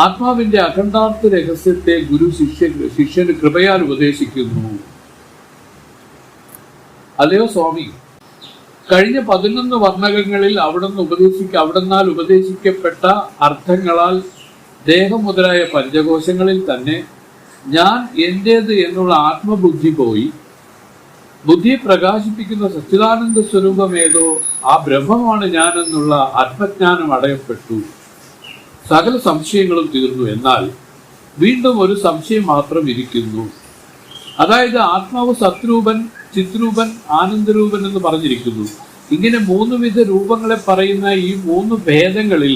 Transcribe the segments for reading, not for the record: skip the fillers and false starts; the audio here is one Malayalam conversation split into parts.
ആത്മാവിന്റെ അഖണ്ഡാർത്ഥ രഹസ്യത്തെ ഗുരു ശിഷ്യന് കൃപയാൽ ഉപദേശിക്കുന്നു. അല്ലയോ സ്വാമി, കഴിഞ്ഞ 11 വർണ്ണകങ്ങളിൽ അവിടുന്നാൽ ഉപദേശിക്കപ്പെട്ട അർത്ഥങ്ങളാൽ ദേഹം മുതലായ പഞ്ചകോശങ്ങളിൽ തന്നെ ഞാൻ എന്റേത് എന്നുള്ള ആത്മബുദ്ധി പോയി ബുദ്ധിയെ പ്രകാശിപ്പിക്കുന്ന സച്ചിദാനന്ദ സ്വരൂപമേതോ ആ ബ്രഹ്മമാണ് ഞാനെന്നുള്ള ആത്മജ്ഞാനം അടയപ്പെട്ടു. സകല സംശയങ്ങളും തീർന്നു. എന്നാൽ വീണ്ടും ഒരു സംശയം മാത്രം ഇരിക്കുന്നു. അതായത് ആത്മാവ് സത്രൂപൻ, ചിത്രൂപൻ, ആനന്ദരൂപൻ എന്ന് പറഞ്ഞിരിക്കുന്നു. ഇങ്ങനെ 3 വിധ രൂപങ്ങളെ പറയുന്ന ഈ 3 ഭേദങ്ങളിൽ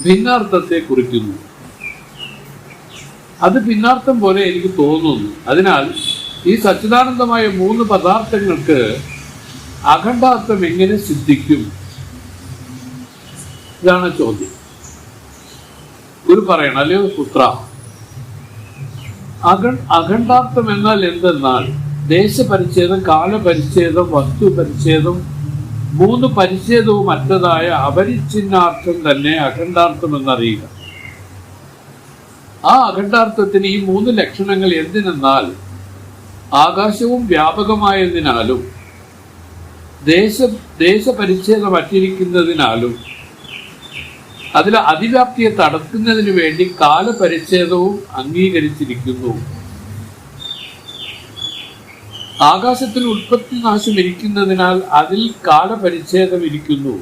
ഭിന്നാർത്ഥത്തെ കുറിക്കുന്നു. അത് ഭിന്നാർത്ഥം പോലെ എനിക്ക് തോന്നുന്നു. അതിനാൽ ഈ സച്ചിദാനന്ദമായ 3 പദാർത്ഥങ്ങൾക്ക് അഖണ്ഡാർത്ഥം എങ്ങനെ സിദ്ധിക്കും? ഇതാണ് ചോദ്യം. ഗുരു പറയണം, അല്ലയോ പുത്ര, അഖണ്ഡാർത്ഥം എന്നാൽ എന്തെന്നാൽ ദേശപരിച്ഛേദം, കാലപരിച്ഛേദം, വസ്തുപരിച്ഛേദം, 3 പരിച്ഛേദവും അറ്റതായ അപരിച്ഛിന്നാർത്ഥം തന്നെ അഖണ്ഡാർത്ഥം എന്നറിയുക. ആ അഖണ്ഡാർത്ഥത്തിന് ഈ 3 ലക്ഷണങ്ങൾ എന്തിനെന്നാൽ ആകാശവും വ്യാപകമായതിനാലും ദേശപരിച്ഛേദം അറ്റിരിക്കുന്നതിനാലും അതിൽ അതിവ്യാപ്തിയെ തടക്കുന്നതിന് വേണ്ടി കാലപരിച്ഛേദവും അംഗീകരിച്ചിരിക്കുന്നു. ആകാശത്തിൽ ഉൽപ്പത്തി നാശം ഇരിക്കുന്നതിനാൽ അതിൽ കാലപരിച്ഛേദം ഇരിക്കുന്നു.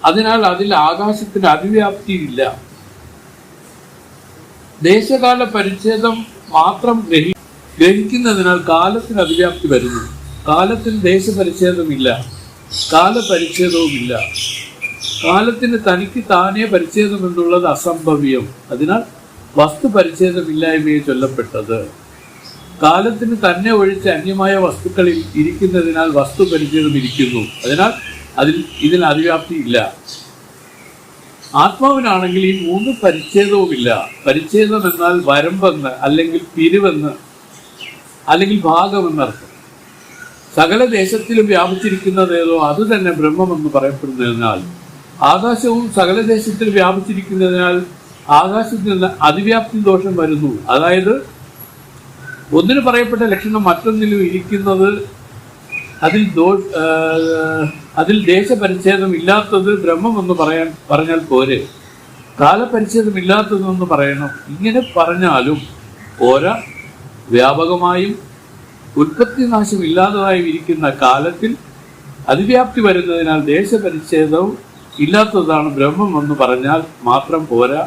അതിനാൽ അതിൽ ആകാശത്തിന് അതിവ്യാപ്തിയില്ല. ദേശകാല പരിച്ഛേദം മാത്രം ഗ്രഹിക്കുന്നതിനാൽ കാലത്തിന് അതിവ്യാപ്തി വരുന്നു. കാലത്തിന് ദേശപരിച്ഛേദമില്ല, കാലപരിച്ഛേദവുമില്ല. കാലത്തിന് തനിക്ക് താനേ പരിച്ഛേദം എന്നുള്ളത് അസംഭവ്യം. അതിനാൽ വസ്തു പരിച്ഛേദമില്ലായ്മയെ ചൊല്ലപ്പെട്ടത്. കാലത്തിന് തന്നെ ഒഴിച്ച് അന്യമായ വസ്തുക്കളിൽ ഇരിക്കുന്നതിനാൽ വസ്തു പരിച്ഛേദം ഇരിക്കുന്നു. അതിനാൽ ഇതിൽ അതിവ്യാപ്തി ഇല്ല. ആത്മാവിനാണെങ്കിൽ ഈ 3 പരിച്ഛേദവുമില്ല. പരിച്ഛേദം എന്നാൽ വരമ്പെന്ന്, അല്ലെങ്കിൽ പിരിവെന്ന്, അല്ലെങ്കിൽ ഭാഗമെന്നർത്ഥം. സകല ദേശത്തിലും വ്യാപിച്ചിരിക്കുന്നതേതോ അത് തന്നെ ബ്രഹ്മമെന്ന് പറയപ്പെടുന്നതിനാൽ ആകാശവും സകല ദേശത്തിൽ വ്യാപിച്ചിരിക്കുന്നതിനാൽ ആകാശത്തിൽ നിന്ന് അതിവ്യാപ്തി ദോഷം വരുന്നു. അതായത് ഒന്നിന് പറയപ്പെട്ട ലക്ഷണം മറ്റൊന്നിലും ഇരിക്കുന്നത് അതിൽ ദേശപരിച്ഛേദം ഇല്ലാത്തത് ബ്രഹ്മമെന്ന് പറഞ്ഞാൽ പോരെ. കാലപരിച്ഛേദം ഇല്ലാത്തതെന്ന് പറയണം. ഇങ്ങനെ പറഞ്ഞാലും പോരാ. വ്യാപകമായും ഉൽപ്പത്തി നാശം ഇല്ലാത്തതായും ഇരിക്കുന്ന കാലത്തിൽ അതിവ്യാപ്തി വരുന്നതിനാൽ ദേശപരിച്ഛേദവും ഇല്ലാത്തതാണ് ബ്രഹ്മം എന്ന് പറഞ്ഞാൽ മാത്രം പോരാ.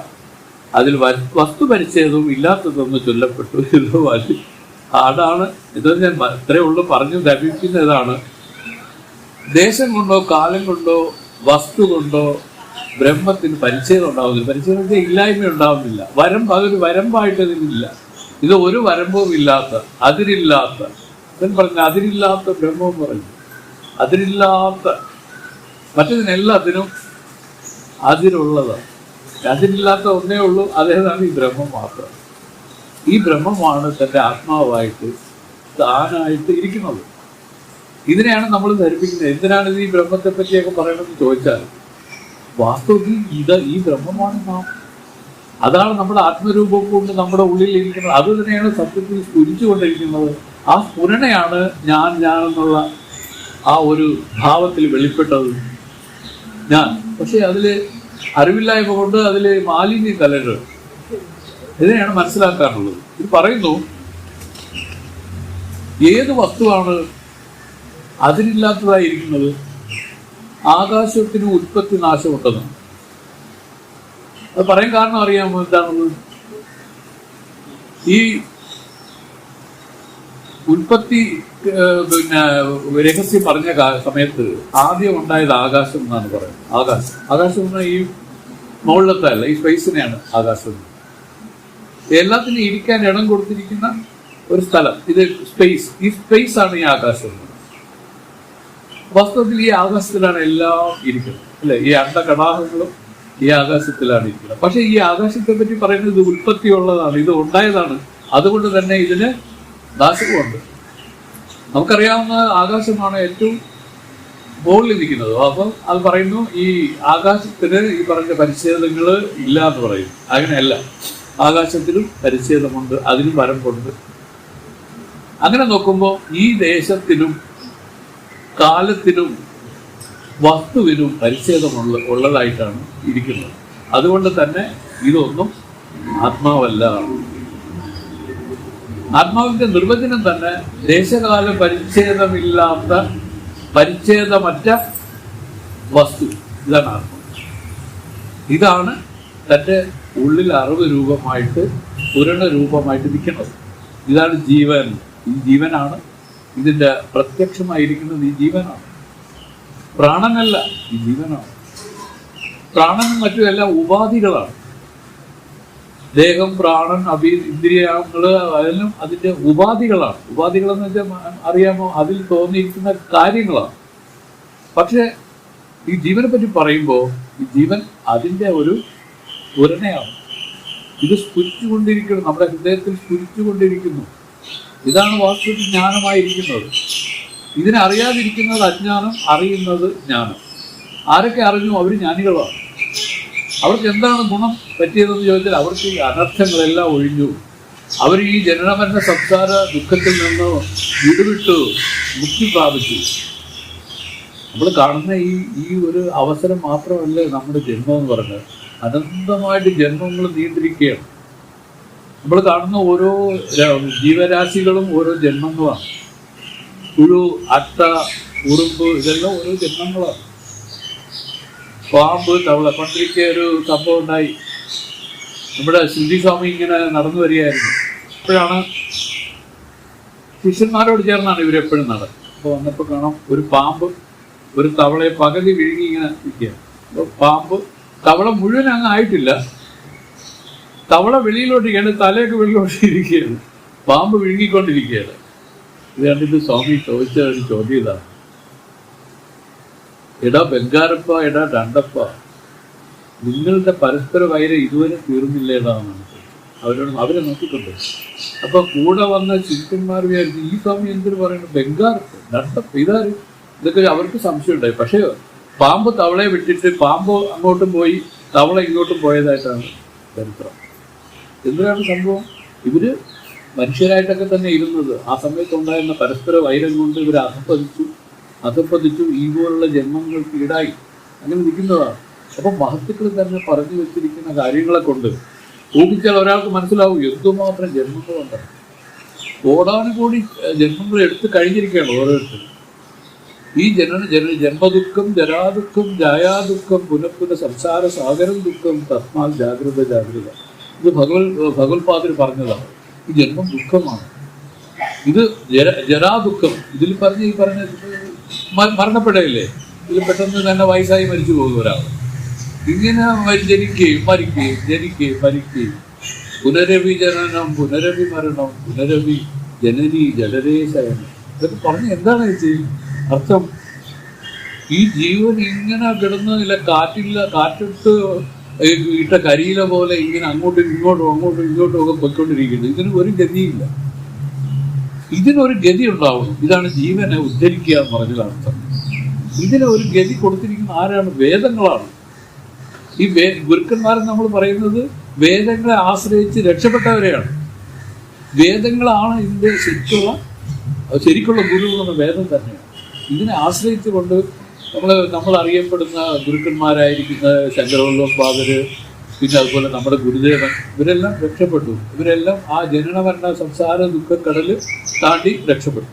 അതിൽ വസ്തുപരിച്ഛേദവും ഇല്ലാത്തതെന്ന് ചൊല്ലപ്പെട്ടു. ഇത് വലിയ ആടാണ്. ഇത് ഞാൻ ഇത്രയേ ഉള്ളൂ പറഞ്ഞു ധരിക്കുന്നതാണ്. ദേശം കൊണ്ടോ കാലം കൊണ്ടോ വസ്തു കൊണ്ടോ ബ്രഹ്മത്തിന് പരിച്ഛേദം ഉണ്ടാവുന്നില്ല. പരിച്ഛേദത്തെ ഇല്ലായ്മ ഉണ്ടാവുന്നില്ല. അതൊരു വരമ്പായിട്ട് ഇതിലില്ല. ഇത് ഒരു വരമ്പവും ഇല്ലാത്ത, അതിരില്ലാത്ത, പറഞ്ഞ അതിരില്ലാത്ത ബ്രഹ്മം പറഞ്ഞു. അതിരില്ലാത്ത, മറ്റതിനെല്ലാത്തിനും അതിരുള്ളതാണ്. അതിരില്ലാത്ത ഒന്നേ ഉള്ളൂ, അതേതാണ് ഈ ബ്രഹ്മം മാത്രം. ഈ ബ്രഹ്മമാണ് തൻ്റെ ആത്മാവായിട്ട് താനായിട്ട് ഇരിക്കുന്നത്. ഇതിനെയാണ് നമ്മൾ ധരിപ്പിക്കുന്നത്. എന്തിനാണ് ഇത് ഈ ബ്രഹ്മത്തെ പറ്റിയൊക്കെ പറയണമെന്ന് ചോദിച്ചാൽ വാസ്തവത്തിൽ ഈ ബ്രഹ്മമാണ് നാം. അതാണ് നമ്മുടെ ആത്മരൂപം കൊണ്ട് നമ്മുടെ ഉള്ളിൽ ഇരിക്കുന്നത്. അത് തന്നെയാണ് സത്യത്തിൽ സ്ഫുരിച്ചുകൊണ്ടിരിക്കുന്നത്. ആ സ്ഫുരണയാണ് ഞാൻ എന്നുള്ള ആ ഒരു ഭാവത്തിൽ വെളിപ്പെട്ടത് ഞാൻ. പക്ഷെ അതിൽ അറിവില്ലായ്മ കൊണ്ട് അതിൽ മാലിന്യം കലരുക. ഇതിനെയാണ് മനസ്സിലാക്കാറുള്ളത്. ഇത് പറയുന്നു, ഏത് വസ്തുവാണ് അതിരില്ലാത്തതായിരിക്കുന്നത്? ആകാശത്തിന് ഉൽപ്പത്തി നാശമുണ്ടെന്ന്. അത് പറയാൻ കാരണം അറിയാമോ എന്താണെന്ന്? ഈ ഉൽപ്പത്തി രഹസ്യം പറഞ്ഞ സമയത്ത് ആദ്യം ഉണ്ടായത് ആകാശം എന്നാണ് പറയുന്നത്. ആകാശം എന്ന ഈ മുകളിലത്തല്ല, ഈ സ്പേസിനെയാണ് ആകാശം. എല്ലാത്തിനും ഇരിക്കാൻ ഇടം കൊടുത്തിരിക്കുന്ന ഒരു സ്ഥലം, ഇത് സ്പേസ്. ഈ സ്പേസ് ആണ് ഈ ആകാശം. വാസ്തവത്തിൽ ഈ ആകാശത്തിലാണ് എല്ലാം ഇരിക്കുന്നത്, അല്ലെ? ഈ അണ്ടകടാഹങ്ങളും ഈ ആകാശത്തിലാണ് ഇരിക്കുന്നത്. പക്ഷെ ഈ ആകാശത്തെ പറ്റി പറയുന്നത് ഇത് ഉൽപ്പത്തിയുള്ളതാണ്, ഇത് ഉണ്ടായതാണ്. അതുകൊണ്ട് തന്നെ ഇതിന് നാശവുമുണ്ട്. നമുക്കറിയാവുന്ന ആകാശമാണ് ഏറ്റവും മുകളിൽ ഇരിക്കുന്നത്. അപ്പം അത് പറയുന്നു ഈ ആകാശത്തിന് ഈ പറഞ്ഞ പരിച്ഛേദങ്ങൾ ഇല്ല എന്ന് പറയും. അങ്ങനെയല്ല, ആകാശത്തിലും പരിച്ഛേദമുണ്ട്, അതിനും വരമ്പുണ്ട്. അങ്ങനെ നോക്കുമ്പോൾ ഈ ദേശത്തിനും കാലത്തിനും വസ്തുവിനും ഉള്ളതായിട്ടാണ് ഇരിക്കുന്നത്. അതുകൊണ്ട് തന്നെ ഇതൊന്നും ആത്മാവല്ല. ആത്മാവിന്റെ നിർവചനം തന്നെ ദേശകാല പരിച്ഛേദമറ്റ വസ്തു. ഇതാണ് ആത്മാവ്. ഇതാണ് തൻ്റെ ഉള്ളിൽ അറിവ് രൂപമായിട്ട് പൂരണ രൂപമായിട്ട് നിൽക്കുന്നത്. ഇതാണ് ജീവൻ. ഈ ജീവനാണ്, ഇതിൻ്റെ പ്രത്യക്ഷമായിരിക്കുന്നത് ഈ ജീവനാണ്, പ്രാണനല്ല, ഈ ജീവനാണ്. പ്രാണനും മറ്റും എല്ലാം ഉപാധികളാണ്. ദേഹം, പ്രാണൻ, ഇന്ദ്രിയങ്ങൾ അതെല്ലാം അതിൻ്റെ ഉപാധികളാണ്. ഉപാധികളെന്ന് വെച്ചാൽ അറിയാമോ, അതിൽ തോന്നിയിരിക്കുന്ന കാര്യങ്ങളാണ്. പക്ഷെ ഈ ജീവനെ പറ്റി പറയുമ്പോൾ ഈ ജീവൻ അതിൻ്റെ ഒരു പൂരണയാണ്. ഇത് സ്ഫുരിച്ചുകൊണ്ടിരിക്കുന്നു, നമ്മുടെ ഹൃദയത്തിൽ സ്ഫുരിച്ചുകൊണ്ടിരിക്കുന്നു. ഇതാണ് വാസ്തവത്തിൽ ജ്ഞാനമായിരിക്കുന്നത്. ഇതിനെ അറിയാതിരിക്കുന്നത് അജ്ഞാനം, അറിയുന്നത് ജ്ഞാനം. ആരൊക്കെ അറിഞ്ഞു അവർ ജ്ഞാനികളാണ്. അവർക്ക് എന്താണ് ഗുണം പറ്റിയതെന്ന് ചോദിച്ചാൽ അവർക്ക് ഈ അനർത്ഥങ്ങളെല്ലാം ഒഴിഞ്ഞു. അവർ ഈ ജനനമരണ സംസാര ദുഃഖത്തിൽ നിന്ന് വിടുവിട്ടു മുക്തി പ്രാപിച്ചു. നമ്മൾ കാണുന്ന ഈ ഒരു അവസരം മാത്രമല്ല നമ്മുടെ ജന്മം എന്ന് പറഞ്ഞത്. അനന്തമായിട്ട് ജന്മങ്ങൾ നീണ്ടിരിക്കുകയാണ്. നമ്മൾ കാണുന്ന ഓരോ ജീവരാശികളും ഓരോ ജന്മങ്ങളാണ്. പുഴു, അട്ട, ഉറുമ്പ് ഇതെല്ലാം ഓരോ ജന്മങ്ങളാണ്. പാമ്പ്, തവള. പണ്ടിരിക്കെ ഒരു സംഭവം ഉണ്ടായി. നമ്മുടെ ശ്രുതിസ്വാമി ഇങ്ങനെ നടന്നു വരികയായിരുന്നു. അപ്പോഴാണ് ശിഷ്യന്മാരോട് ചേർന്നാണ് ഇവരെപ്പോഴും നടന്നത്. അപ്പോൾ വന്നപ്പോൾ കാണാം ഒരു പാമ്പ് ഒരു തവളയെ പകുതി വിഴുങ്ങി ഇങ്ങനെ ഇരിക്കുകയാണ്. അപ്പോൾ പാമ്പ്, തവള മുഴുവൻ അങ്ങ് ആയിട്ടില്ല, തവള വെളിയിലോട്ടിരിക്കുകയാണ്, തലയൊക്കെ വെളിയിലോട്ട് ഇരിക്കുകയാണ്, പാമ്പ് വിഴുങ്ങിക്കൊണ്ടിരിക്കുകയാണ്. ഇത് കണ്ടിട്ട് സ്വാമി ചോദിച്ച ഒരു ചോദ്യം ഇതാണ്: എടാ ബംഗാരപ്പ, എടാ രണ്ടപ്പ, നിങ്ങളുടെ പരസ്പര വൈരം ഇതുവരെ തീർന്നില്ലേടാന്ന് അവരെ നോക്കിക്കൊണ്ട്. അപ്പൊ കൂടെ വന്ന ശിഷ്യന്മാർ വിചാരിച്ചു ഈ സ്വാമി എന്തിനു പറയുന്നു, ബംഗാരപ്പ, രണ്ടപ്പ, ഇതാര്? ഇതൊക്കെ അവർക്ക് സംശയം ഉണ്ടായി. പക്ഷേ പാമ്പ് തവളയെ വിട്ടിട്ട് പാമ്പ് അങ്ങോട്ടും പോയി തവള ഇങ്ങോട്ടും പോയതായിട്ടാണ് ചരിത്രം. എന്തിനാണ് സംഭവം? ഇവര് മനുഷ്യരായിട്ടൊക്കെ തന്നെ ഇരുന്നത്. ആ സമയത്തുണ്ടായിരുന്ന പരസ്പര വൈരം കൊണ്ട് ഇവർ അധപ്പതിച്ചു ഈ പോലുള്ള ജന്മങ്ങൾക്ക് ഈടായി അങ്ങനെ നിൽക്കുന്നതാണ്. അപ്പം മഹത്തുക്കൾ തന്നെ പറഞ്ഞു വെച്ചിരിക്കുന്ന കാര്യങ്ങളെ കൊണ്ട് ഊഹിച്ചാൽ ഒരാൾക്ക് മനസ്സിലാവും എന്തുമാത്രം ജന്മങ്ങളുണ്ട്. കോടാനുകൂടി ജന്മങ്ങൾ എടുത്ത് കഴിഞ്ഞിരിക്കുകയാണ് ഓരോരുത്തരും. ഈ ജന്മദുഃഖം, ജരാദുഃഖം, ജായാദുഃഖം, പുനഃപുന സംസാര സാഗരം ദുഃഖം, തസ്മാൽ ജാഗ്രത. ഇത് ഭഗവത്പാദർ പറഞ്ഞതാണ്. ഈ ജന്മം ദുഃഖമാണ്. ഇത് ജരാദുഃഖം. ഇതിൽ ഈ പറഞ്ഞ മരണപ്പെടയില്ലേ, ഇതിൽ പെട്ടെന്ന് തന്നെ വയസ്സായി മരിച്ചു പോകും ഒരാൾ. ഇങ്ങനെ ജനിക്കുകയും മരിക്കുകയും പുനരവി ജനനം, പുനരവി മരണം, പുനരവി ജനനി ജലരേശയനം. ഇതൊക്കെ പറഞ്ഞ് എന്താണ് അർത്ഥം? ഈ ജീവൻ ഇങ്ങനെ കിടന്നില്ല, കാറ്റിട്ട് ഇട്ട കരിയില പോലെ ഇങ്ങനെ അങ്ങോട്ടും ഇങ്ങോട്ടും ഒക്കെ പൊയ്ക്കൊണ്ടിരിക്കുന്നു. ഇതിന് ഒരു ഗതിയില്ല. ഇതിനൊരു ഗതി ഉണ്ടാവും. ഇതാണ് ജീവനെ ഉദ്ധരിക്കുക എന്ന് പറഞ്ഞതിൽ അർത്ഥം. ഇതിന് ഒരു ഗതി കൊടുത്തിരിക്കുന്ന ആരാണ്? വേദങ്ങളാണ്. ഈ ഗുരുക്കന്മാരെന്ന് നമ്മൾ പറയുന്നത് വേദങ്ങളെ ആശ്രയിച്ച് രക്ഷപ്പെട്ടവരെയാണ്. വേദങ്ങളാണ് ഇതിൻ്റെ ശരിക്കുള്ള ഗുരു എന്ന വേദം തന്നെയാണ്. ഇതിനെ ആശ്രയിച്ചുകൊണ്ട് നമ്മൾ അറിയപ്പെടുന്ന ഗുരുക്കന്മാരായിരിക്കുന്ന ശങ്കരവല്ലഭാദര്, പിന്നെ അതുപോലെ നമ്മുടെ ഗുരുദേവൻ, ഇവരെല്ലാം രക്ഷപ്പെട്ടു. ഇവരെല്ലാം ആ ജനനമരണ സംസാര ദുഃഖക്കടല് താണ്ടി രക്ഷപ്പെട്ടു.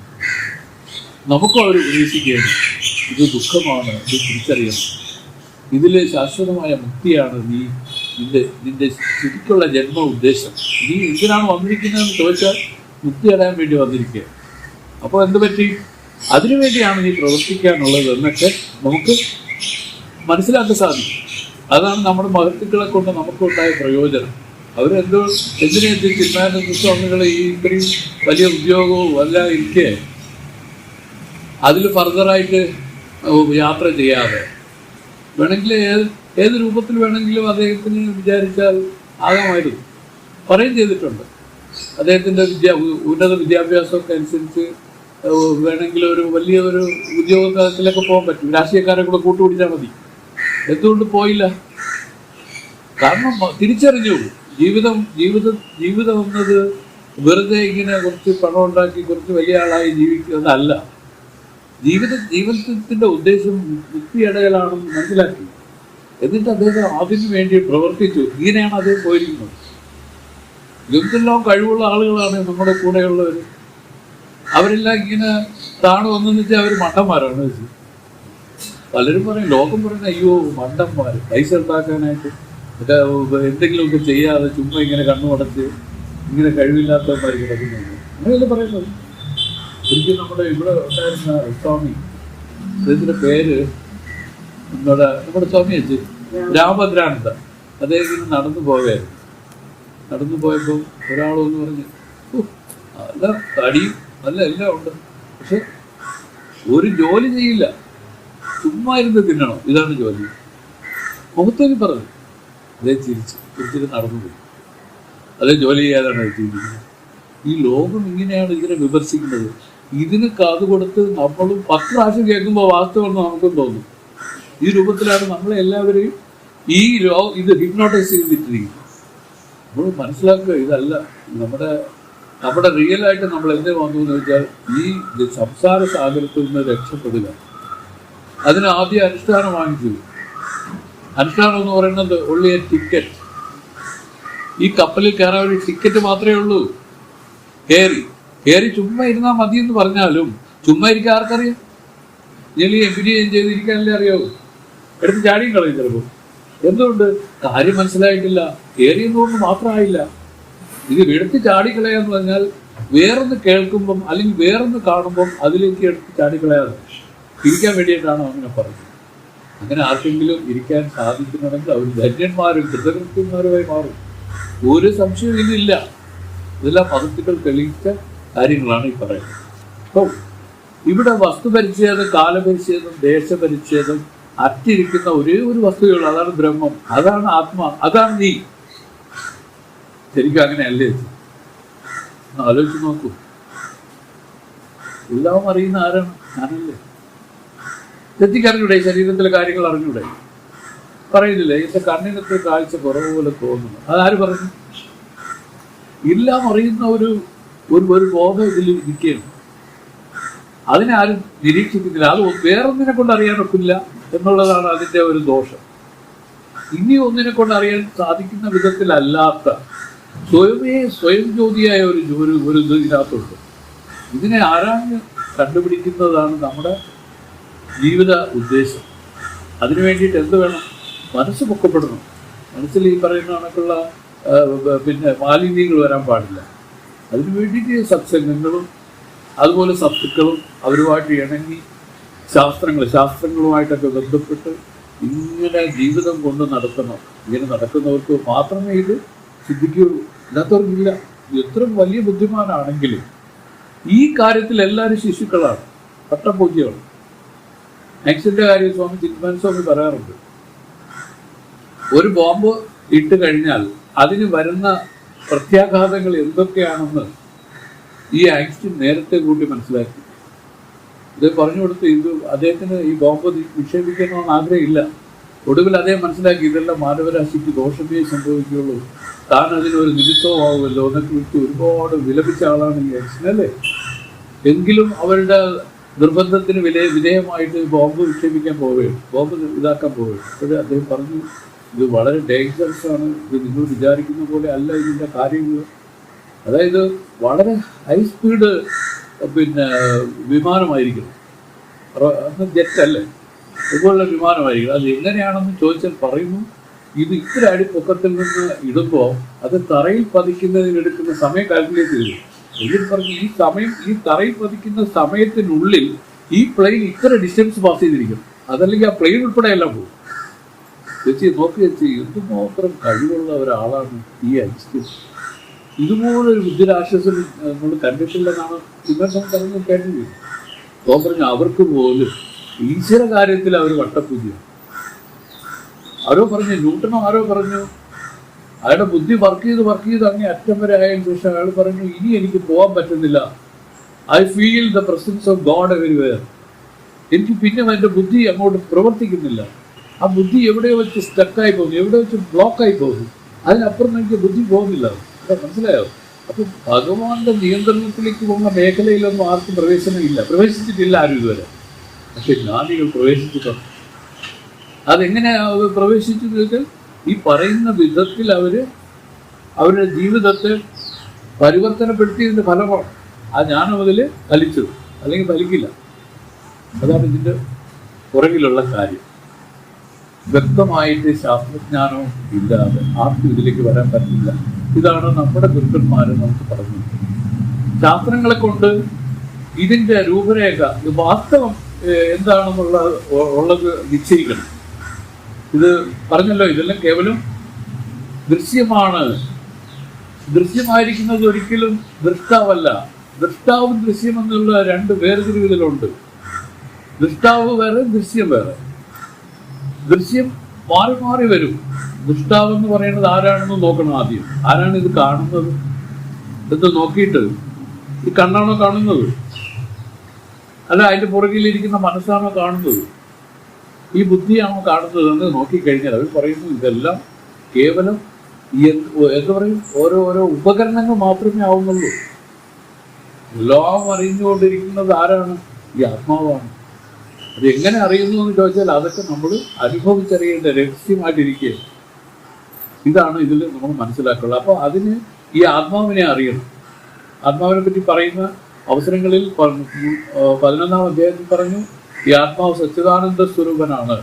നമുക്കും അവർ ഉപദേശിക്കുകയാണ്, ഇത് ദുഃഖമാണ്, ഇത് തിരിച്ചറിയണം, ഇതിൽ ശാശ്വതമായ മുക്തിയാണ് നിന്റെ ശരിക്കുള്ള ജന്മ ഉദ്ദേശം. നീ എന്തിനാണ് വന്നിരിക്കുന്നതെന്ന് ചോദിച്ചാൽ മുക്തി അടയാൻ വേണ്ടി വന്നിരിക്കുക. അപ്പോൾ എന്ത് പറ്റി? അതിനുവേണ്ടിയാണ് നീ പ്രവർത്തിക്കാനുള്ളത് എന്നൊക്കെ നമുക്ക് മനസ്സിലാക്കാൻ സാധിക്കും. അതാണ് നമ്മുടെ മഹത്തുക്കളെ കൊണ്ട് നമുക്കുണ്ടായ പ്രയോജനം. എന്തിനെ ചിന്താനന്ദ സ്വാമികൾ ഈ ഇത്രയും വലിയ ഉദ്യോഗവും എല്ലാം ഇരിക്കെ അതിൽ ഫർദറായിട്ട് യാത്ര ചെയ്യാതെ വേണമെങ്കിൽ ഏത് രൂപത്തിൽ വേണമെങ്കിലും അദ്ദേഹത്തിന് വിചാരിച്ചാൽ ആകാമായിരുന്നു. പറയുകയും ചെയ്തിട്ടുണ്ട്. അദ്ദേഹത്തിൻ്റെ ഉന്നത വിദ്യാഭ്യാസമൊക്കെ അനുസരിച്ച് വേണമെങ്കിൽ ഒരു വലിയ ഒരു ഉദ്യോഗത്തിലൊക്കെ പോകാൻ പറ്റും, രാഷ്ട്രീയക്കാരെ കൂടെ കൂട്ടുപിടിച്ചാൽ മതി. എന്തുകൊണ്ട് പോയില്ല? കാരണം തിരിച്ചറിഞ്ഞു ജീവിതം ജീവിതം ജീവിതം എന്നത് വെറുതെ ഇങ്ങനെ കുറച്ച് പണം ഉണ്ടാക്കി കുറച്ച് വലിയ ആളായി ജീവിക്കുന്നതല്ല. ജീവിതത്തിന്റെ ഉദ്ദേശം മുക്തിയടയലാണെന്ന് മനസ്സിലാക്കി. എന്നിട്ട് അദ്ദേഹം അതിനു വേണ്ടി പ്രവർത്തിച്ചു. ഇങ്ങനെയാണ് അദ്ദേഹം പോയിരിക്കുന്നത്. എന്തെല്ലാം കഴിവുള്ള ആളുകളാണ് നമ്മുടെ കൂടെയുള്ളവർ. അവരെല്ലാം ഇങ്ങനെ താണു വന്നെന്ന് വെച്ചാൽ അവർ മണ്ടന്മാരാണ് വെച്ച് പലരും പറയും. ലോകം പറയുന്നത് അയ്യോ മണ്ടന്മാർ, പൈസ ഉണ്ടാക്കാനായിട്ട് എന്തെങ്കിലുമൊക്കെ ചെയ്യാതെ ചുമ്മാ ഇങ്ങനെ കണ്ണുമടച്ച് ഇങ്ങനെ കഴിവില്ലാത്തവന്മാർ കിടക്കുന്നുണ്ട്, അങ്ങനെയല്ലേ പറയുന്നത്. ഒരിക്കലും നമ്മുടെ ഇവിടെ ഉണ്ടായിരുന്ന സ്വാമി, അദ്ദേഹത്തിൻ്റെ പേര് നമ്മുടെ സ്വാമി വെച്ച് രാമഭദ്രാനന്ദ, അദ്ദേഹം ഇങ്ങനെ നടന്നു പോയപ്പോൾ ഒരാളൊന്ന് പറഞ്ഞ് നല്ല തടിയും നല്ല എല്ലാം ഉണ്ട്, പക്ഷെ ഒരു ജോലി ചെയ്യില്ല, ചുമ്മാ ഇരുന്ന് തിന്നണം, ഇതാണ് ജോലി. മുഖത്തേക്ക് പറഞ്ഞു. അദ്ദേഹം തിരിച്ചിട്ട് നടന്നുപോയി. അതേ ജോലി ചെയ്യാതാണ് എത്തിയിരിക്കുന്നത്. ഈ ലോകം ഇങ്ങനെയാണ് ഇതിനെ വിമർശിക്കുന്നത്. ഇതിന് കാതുകൊടുത്ത് നമ്മളും 10 പ്രാവശ്യം കേൾക്കുമ്പോൾ വാസ്തവമെന്ന് നമുക്കും തോന്നും. ഈ രൂപത്തിലാണ് നമ്മളെ എല്ലാവരെയും ഇത് ഹിപ്നോട്ടൈസ് ചെയ്തിട്ടിരിക്കുന്നത്. നമ്മൾ മനസ്സിലാക്കുക, ഇതല്ല നമ്മുടെ റിയലായിട്ട് നമ്മൾ എന്ത് വന്നു എന്ന് വെച്ചാൽ ഈ സംസാര സാഗരത്തിൽ നിന്ന് രക്ഷപ്പെടുക. അതിന് ആദ്യം അനുഷ്ഠാനം വാങ്ങിച്ചു. അനുഷ്ഠാനം എന്ന് പറയുന്നത് ഉള്ളി ടിക്കറ്റ്. ഈ കപ്പലിൽ കയറാൻ ഒരു ടിക്കറ്റ് മാത്രമേ ഉള്ളൂ. കയറി ചുമ്മാ ഇരുന്നാൽ മതി എന്ന് പറഞ്ഞാലും ചുമ്മാ ഇരിക്കാൻ ആർക്കറിയാം? ജലി എംപിരിയും ചെയ്തിരിക്കാനല്ലേ അറിയാവൂ. എടുത്ത് ചാടിയും കളയും ചിലപ്പോൾ. എന്തുകൊണ്ട്? കാര്യം മനസ്സിലായിട്ടില്ല. കയറിയെന്നുകൊണ്ട് മാത്രമായില്ല. ഇത് എടുത്ത് ചാടിക്കളയാന്ന് പറഞ്ഞാൽ വേറൊന്ന് കേൾക്കുമ്പം അല്ലെങ്കിൽ വേറൊന്ന് കാണുമ്പം അതിലേക്ക് എടുത്ത് ചാടിക്കളയാതെ ഇരിക്കാൻ വേണ്ടിയിട്ടാണ് അങ്ങനെ പറഞ്ഞത്. അങ്ങനെ ആർക്കെങ്കിലും ഇരിക്കാൻ സാധിക്കുന്നുണ്ടെങ്കിൽ അവർ ധന്യന്മാരും കൃതകൃത്യന്മാരുമായി മാറും. ഒരു സംശയവും ഇതില്ല. ഇതെല്ലാം പദത്തുകൾ തെളിയിച്ച കാര്യങ്ങളാണ് ഈ പറയുന്നത്. അപ്പോൾ ഇവിടെ വസ്തുപരിച്ഛേദം, കാലപരിച്ഛേദം, ദേശപരിച്ഛേദം അറ്റിരിക്കുന്ന ഒരേ ഒരു വസ്തുതയുള്ളൂ. അതാണ് ബ്രഹ്മം, അതാണ് ആത്മാ, അതാണ് നീ. ശരിക്കും അങ്ങനെയല്ലേ? ആലോചിച്ച് നോക്കൂ. എല്ലാം അറിയുന്ന ആരാണ്? ഞാനല്ലേ. തെറ്റിക്കറിഞ്ഞൂടെ? ശരീരത്തിലെ കാര്യങ്ങൾ അറിഞ്ഞൂടെ? പറയുന്നില്ലേ എന്റെ കണ്ണിനത്തെ കാഴ്ച കുറവ് പോലെ തോന്നുന്നു. അതാര് പറഞ്ഞു? എല്ലാം അറിയുന്ന ഒരു ബോധം ഇതിൽ ഇരിക്കുകയാണ്. അതിനാരും നിരീക്ഷിക്കുന്നില്ല. അത് വേറൊന്നിനെ കൊണ്ട് അറിയാൻ ഒക്കില്ല എന്നുള്ളതാണ് അതിൻ്റെ ഒരു ദോഷം. ഇനി ഒന്നിനെ കൊണ്ട് അറിയാൻ സാധിക്കുന്ന വിധത്തിലല്ലാത്ത സ്വയം ജ്യോതിയായ ഒരു ഇത് ഇതിനകത്തുണ്ട്. ഇതിനെ ആരാഞ്ഞ് കണ്ടുപിടിക്കുന്നതാണ് നമ്മുടെ ജീവിത ഉദ്ദേശം. അതിനു വേണ്ടിയിട്ട് എന്ത് വേണം? മനസ്സ് പൊക്കപ്പെടണം. മനസ്സിൽ ഈ പറയുന്ന കണക്കുള്ള മാലിന്യങ്ങൾ വരാൻ പാടില്ല. അതിനു വേണ്ടിയിട്ട് സത്സംഗങ്ങളും അതുപോലെ സത്തുക്കളും അവരുമായിട്ട് ഇണങ്ങി ശാസ്ത്രങ്ങളുമായിട്ടൊക്കെ ബന്ധപ്പെട്ട് ഇങ്ങനെ ജീവിതം കൊണ്ട് നടത്തണം. ഇങ്ങനെ നടക്കുന്നവർക്ക് മാത്രമേ ഇത് സിദ്ധിക്കുകയുള്ളൂ. ഇല്ലാത്തവർക്കില്ല. എത്ര വലിയ ബുദ്ധിമാനാണെങ്കിലും ഈ കാര്യത്തിൽ എല്ലാവരും ശിശുക്കളാണ്, പട്ടപൂജ്യമാണ്. നെക്സ്റ്റിന്റെ കാര്യം സ്വാമി ചിന്മൻ സ്വാമി പറയാറുണ്ട്. ഒരു ബോംബ് ഇട്ട് കഴിഞ്ഞാൽ അതിന് വരുന്ന പ്രത്യാഘാതങ്ങൾ എന്തൊക്കെയാണെന്ന് ഈ ഐൻസ്റ്റീൻ നേരത്തെ കൂട്ടി മനസ്സിലാക്കി. ഇത് പറഞ്ഞു കൊടുത്ത് അദ്ദേഹത്തിന് ഈ ബോംബ് നിക്ഷേപിക്കണമെന്ന് ആഗ്രഹമില്ല. ഒടുവിൽ അദ്ദേഹം മനസ്സിലാക്കി ഇതെല്ലാം മാനവരാശിക്ക് ദോഷമേ സംഭവിക്കുകയുള്ളൂ, താൻ അതിനൊരു നിമിത്തമാവുമല്ലോ എന്നൊക്കെ വിട്ട് ഒരുപാട് വിലപിച്ച ആളാണ് ഈ ഐൻസ്റ്റീൻ അല്ലേ. എങ്കിലും അവരുടെ നിർബന്ധത്തിന് വിധേയമായിട്ട് ബോംബ് വിക്ഷേപിക്കാൻ പോവുകയാണ്, ബോംബ് ഇതാക്കാൻ പോവുകയാണ്. അപ്പോഴേ അദ്ദേഹം പറഞ്ഞു, ഇത് വളരെ ഡേഞ്ചറസ് ആണ്, ഇത് നിങ്ങൾ വിചാരിക്കുന്ന പോലെ അല്ല ഇതിൻ്റെ കാര്യങ്ങൾ. അതായത് വളരെ ഹൈ സ്പീഡ് വിമാനമായിരിക്കണം, അന്ന് ജെറ്റല്ലേ, ഇതുപോലുള്ള വിമാനമായിരിക്കണം. അത് എങ്ങനെയാണെന്ന് ചോദിച്ചാൽ പറയുന്നു, ഇത് ഇത്ര അടി പൊക്കത്തിൽ നിന്ന് ഇടുമ്പോൾ അത് തറയിൽ പതിക്കുന്നതിനെടുക്കുന്ന സമയം കാൽക്കുലേറ്റ് ചെയ്തു. എന്നിട്ട് പറഞ്ഞു ഈ തറയിൽ പതിക്കുന്ന സമയത്തിനുള്ളിൽ ഈ പ്ലെയിൻ ഇത്ര ഡിസ്റ്റൻസ് പാസ് ചെയ്തിരിക്കണം, അതല്ലെങ്കിൽ ആ പ്ലെയിൻ ഉൾപ്പെടെ എല്ലാം പോകും. ചേച്ചി നോക്കി ചേച്ചി, എന്തുമാത്രം കഴിവുള്ള ഒരാളാണ് ഈ ഐൻസ്റ്റീൻ. ഇതുപോലൊരു ബുദ്ധിരാശ്വാസം നമ്മൾ കണ്ടിട്ടില്ലെന്നാണ് വിമർശനം പറഞ്ഞു കേട്ടത്. അപ്പോൾ പറഞ്ഞു അവർക്ക് പോലും ഈശ്വര കാര്യത്തിൽ അവർ വട്ടപ്പൂജ്യം. ആരോ പറഞ്ഞു, ന്യൂട്ടനോ ആരോ പറഞ്ഞു, അയാളുടെ ബുദ്ധി വർക്ക് ചെയ്ത് അങ്ങേ അറ്റം വരെ ആയതിനു ശേഷം അയാൾ പറഞ്ഞു, ഇനി എനിക്ക് പോകാൻ പറ്റുന്നില്ല, I feel the presence of God everywhere. എനിക്ക് പിന്നെ എൻ്റെ ബുദ്ധി അങ്ങോട്ട് പ്രവർത്തിക്കുന്നില്ല. ആ ബുദ്ധി എവിടെയോ വെച്ച് സ്റ്റക്കായി പോകുന്നു, എവിടെ വെച്ച് ബ്ലോക്കായി പോകുന്നു. അതിനപ്പുറം എനിക്ക് ബുദ്ധി പോകുന്നില്ല. അതെ, മനസ്സിലായോ? അപ്പം ഭഗവാന്റെ നിയന്ത്രണത്തിലേക്ക് പോകുന്ന മേഖലയിലൊന്നും ആർക്കും പ്രവേശനമില്ല, പ്രവേശിച്ചിട്ടില്ല ആരും ഇതുവരെ. പക്ഷെ ജ്ഞാനികൾ പ്രവേശിച്ചിട്ടുണ്ട്. അതെങ്ങനെയാണ് പ്രവേശിച്ചത് വെച്ചാൽ ഈ പറയുന്ന വിധത്തിൽ അവരുടെ ജീവിതത്തെ പരിവർത്തനപ്പെടുത്തിയതിൻ്റെ ഫലമാണ് ആ ജ്ഞാനം അതിൽ ഫലിച്ചത്. അല്ലെങ്കിൽ ഫലിക്കില്ല. അതാണ് ഇതിൻ്റെ പുറകിലുള്ള കാര്യം. വ്യക്തമായിട്ട് ശാസ്ത്രജ്ഞാനവും ഇല്ലാതെ ആർക്കും ഇതിലേക്ക് വരാൻ പറ്റില്ല. ഇതാണ് നമ്മുടെ ഗുരുക്കന്മാർ നമുക്ക് പറഞ്ഞു. ശാസ്ത്രങ്ങളെ കൊണ്ട് ഇതിൻ്റെ രൂപരേഖ, വാസ്തവം എന്താണെന്നുള്ളത് നിശ്ചയിക്കണം. ഇത് പറഞ്ഞല്ലോ, ഇതെല്ലാം കേവലം ദൃശ്യമാണ്. ദൃശ്യമായിരിക്കുന്നത് ഒരിക്കലും ദൃഷ്ടാവല്ല. ദൃഷ്ടാവും ദൃശ്യമെന്നുള്ള രണ്ട് വേർതിരിവുകളുണ്ട്. ദൃഷ്ടാവ് വേറെ, ദൃശ്യം വേറെ. ദൃശ്യം മാറി മാറി വരും. ദൃഷ്ടാവെന്ന് പറയുന്നത് ആരാണെന്ന് നോക്കണം ആദ്യം. ആരാണ് ഇത് കാണുന്നത് എന്ന് നോക്കിയിട്ട്, ഈ കണ്ണാണോ കാണുന്നത്, അല്ല അതിൻ്റെ പുറകിലിരിക്കുന്ന മനസ്സാണോ കാണുന്നത്, ഈ ബുദ്ധിയാണോ കാണുന്നത് എന്ന് നോക്കിക്കഴിഞ്ഞാൽ അവർ പറയുന്നു ഇതെല്ലാം കേവലം എന്താ പറയും, ഓരോ ഉപകരണങ്ങൾ മാത്രമേ ആവുന്നുള്ളൂ. എല്ലാം അറിഞ്ഞുകൊണ്ടിരിക്കുന്നത് ആരാണ്? ഈ ആത്മാവാണ്. അതെങ്ങനെ അറിയുന്നു എന്ന് ചോദിച്ചാൽ അതൊക്കെ നമ്മൾ അനുഭവിച്ചറിയേണ്ട രഹസ്യമായിട്ടിരിക്കുക. ഇതാണ് ഇതിൽ നമ്മൾ മനസ്സിലാക്കുള്ളത്. അപ്പോൾ അതിന് ഈ ആത്മാവിനെ അറിയണം. ആത്മാവിനെ പറ്റി പറയുന്ന അവസരങ്ങളിൽ 11-ാം അധ്യായത്തിൽ പറഞ്ഞു ഈ ആത്മാവ് സച്ചിദാനന്ദ സ്വരൂപനാണ്.